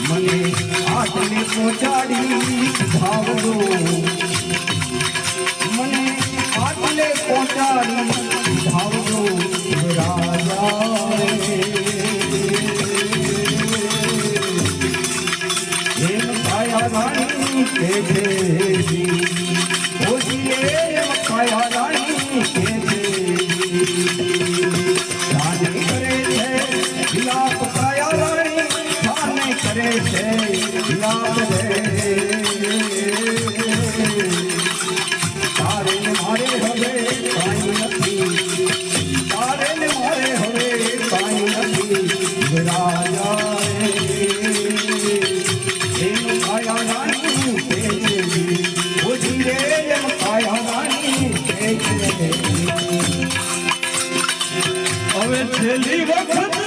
મને આટલે પહોંચાડી ધાવજો મને આટલે પહોંચાડી ધાવજો રાજા એમ કાયા રાણી કે છે ઓજી એમ કાયા રાણી કે છે જાને કરે છે વિલાપ કાયા રાણી જાને કરે છે વિલાપ રે તારે ને મારે હવે કાંઈ નથી તારે ને મારે હવે કાંઈ નથી રાજા એમ કાયા રાણી કે છે ઓજી રે એમ કાયા રાણી કે છે હવે છેલ્લી વખત